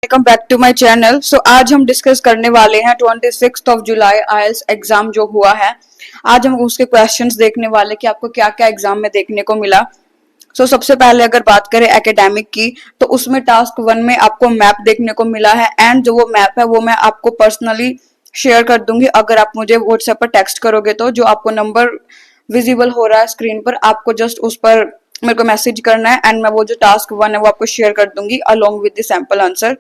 Welcome back to my channel. आज हम discuss करने वाले हैं 26 जुलाई आईएलटीएस एग्जाम जो हुआ है। आज हम उसके क्वेश्चंस देखने वाले कि आपको क्या क्या एग्जाम में देखने को मिला। सबसे पहले अगर बात करें एकेडमिक की, तो उसमें टास्क 1 में आपको मैप देखने को मिला है एंड जो वो मैप है वो मैं आपको पर्सनली शेयर कर दूंगी। अगर आप मुझे व्हाट्सएप पर टेक्स्ट करोगे तो जो आपको नंबर विजिबल हो रहा है स्क्रीन पर, आपको जस्ट उस पर मेरे को मैसेज करना है एंड मैं वो जो टास्क 1 है वो आपको शेयर कर दूंगी along with the sample answer.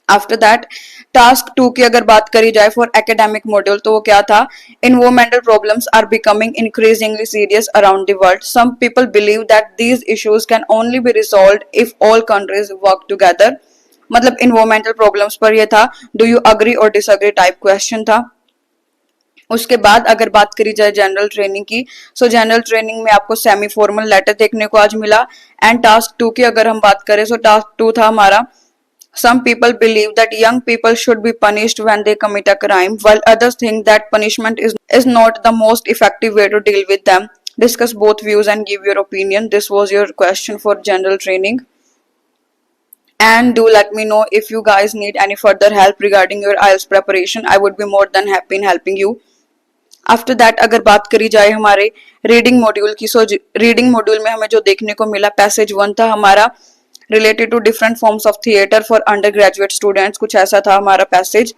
After that task 2 की अगर बात करी जाए फॉर एकेडमिक मॉड्यूल, तो वो क्या था? Environmental problems are becoming increasingly serious around the world. Some people believe that these issues can only be resolved if all countries work together. मतलब इन्वायरमेंटल प्रॉब्लम्स पर ये था, डू यू अग्री और disagree type question था। उसके बाद अगर बात करी जाए जनरल ट्रेनिंग की, जनरल ट्रेनिंग में आपको सेमी फॉर्मल लेटर देखने को आज मिला। एंड टास्क 2 की अगर हम बात करें, टास्क 2 था हमारा, some people believe that young people should be punished when they commit a crime, while others think that punishment is not the most effective way to deal with them. Discuss both views and give your opinion. This was your question for general training. And do let me know if you guys need any further help regarding your IELTS preparation. I would be more than happy in helping you. After that अगर बात करी जाए हमारे reading module की, reading module में हमें जो देखने को मिला, पैसेज 1 था हमारा related to different forms of theatre for undergraduate students, कुछ ऐसा था हमारा पैसेज।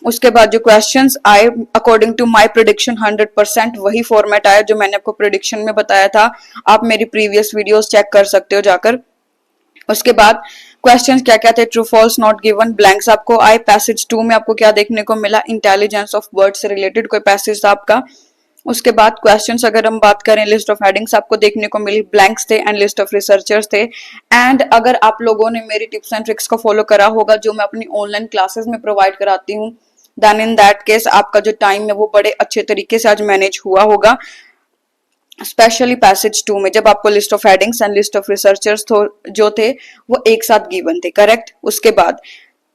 उसके बाद जो क्वेश्चंस आए अकॉर्डिंग टू माय प्रेडिक्शन 100% वही फॉर्मेट आया जो मैंने आपको प्रेडिक्शन में बताया था। आप मेरी प्रीवियस वीडियोस चेक कर सकते हो जाकर। उसके बाद क्वेश्चंस क्या क्या थे? True false not given, blanks आपको आए। पैसेज 2 में आपको क्या देखने को मिला? इंटेलिजेंस ऑफ वर्ड से रिलेटेड कोई पैसेज था आपका। उसके बाद क्वेश्चंस अगर हम बात करें, लिस्ट ऑफ हेडिंग्स आपको देखने को मिली, ब्लैंक्स थे एंड लिस्ट ऑफ रिसर्चर्स थे। एंड अगर आप लोगों ने मेरी टिप्स एंड ट्रिक्स को फॉलो करा होगा जो मैं अपनी ऑनलाइन क्लासेस में प्रोवाइड कराती हूँ, देन इन दैट केस आपका जो टाइम है वो बड़े अच्छे तरीके से आज मैनेज हुआ होगा। स्पेशली पैसेज 2 में जब आपको list of headings and list of researchers जो थे वो एक साथ गिवन थे, करेक्ट। उसके बाद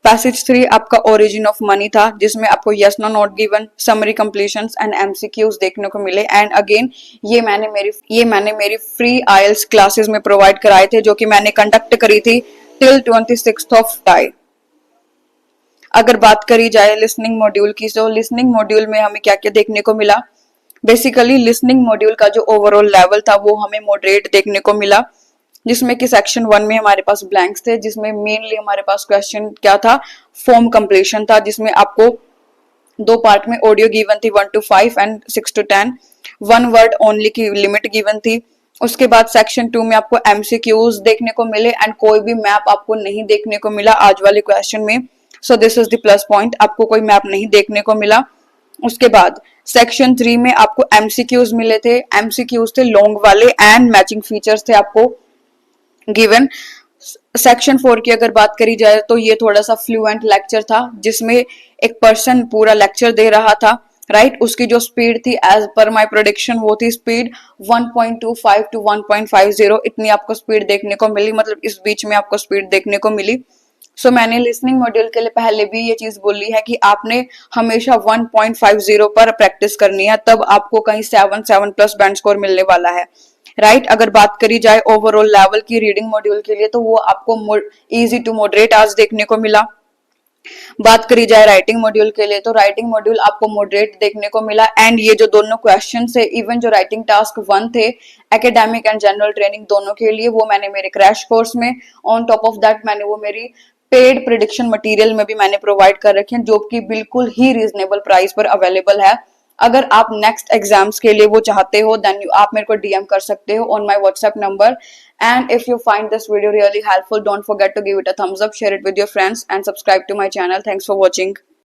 पैसेज 3 आपका ओरिजिन ऑफ मनी था जिसमें आपको yes no not given, summary completions and MCQs देखने को मिले। एंड अगेन ये मैंने मेरी फ्री आईएलटीएस क्लासेस में प्रोवाइड कराए थे जो कि मैंने कंडक्ट करी थी टिल 26 जुलाई। अगर बात करी जाए लिसनिंग मॉड्यूल की, तो लिसनिंग मॉड्यूल में हमें क्या क्या देखने को मिला? बेसिकली लिसनिंग मॉड्यूल का जो ओवरऑल लेवल था वो हमें मॉडरेट देखने को मिला, जिसमें कि सेक्शन 1 में हमारे पास ब्लैंक्स थे, जिसमें मेनली हमारे पास क्वेश्चन क्या था? फॉर्म कंप्लीशन था, जिसमें आपको 2 पार्ट में ऑडियो गिवन थी 1 to 5 and 6 to 10, 1 word only की लिमिट गिवन थी। उसके बाद सेक्शन 2 में आपको एमसीक्यूज देखने को मिले एंड कोई भी मैप आपको नहीं देखने को मिला आज वाले क्वेश्चन में। So this is the plus point, आपको कोई मैप नहीं देखने को मिला। उसके बाद सेक्शन 3 में आपको एमसीक्यूज मिले थे, एमसीक्यूज थे लॉन्ग वाले एंड मैचिंग फीचर्स थे आपको गिवन। सेक्शन 4 की अगर बात करी जाए तो ये थोड़ा सा फ्लुएंट लेक्चर था जिसमें एक पर्सन पूरा लेक्चर दे रहा था, राइट। उसकी जो स्पीड थी एज पर माय प्रेडिक्शन वो थी स्पीड 1.25 to 1.50, इतनी आपको स्पीड देखने को मिली, मतलब इस बीच में आपको स्पीड देखने को मिली। मैंने लिसनिंग मॉड्यूल के लिए पहले भी ये चीज बोली है कि आपने हमेशा 1.50 पर प्रैक्टिस करनी है, तब आपको कहीं 7 प्लस बैंड स्कोर मिलने वाला है, राइट। अगर बात करी जाए ओवरऑल लेवल की रीडिंग मॉड्यूल के लिए, तो वो आपको इजी टू मॉडरेट आज देखने को मिला। बात करी जाए राइटिंग मॉड्यूल के लिए, तो राइटिंग मॉड्यूल आपको मॉडरेट देखने को मिला। एंड ये जो दोनों क्वेश्चन थे, इवन जो राइटिंग टास्क 1 थे एकेडमिक एंड जनरल ट्रेनिंग दोनों के लिए, वो मैंने मेरे क्रैश कोर्स में, ऑन टॉप ऑफ दैट मैंने वो मेरी पेड प्रेडिक्शन मटेरियल में भी मैंने प्रोवाइड कर रखे हैं जो कि बिल्कुल ही रीजनेबल प्राइस पर अवेलेबल है। अगर आप नेक्स्ट एग्जाम्स के लिए वो चाहते हो देन आप मेरे को डीएम कर सकते हो on my WhatsApp number. And if you find this video really helpful, don't forget to give it a thumbs up, share it with your friends and subscribe to my channel. Thanks for watching.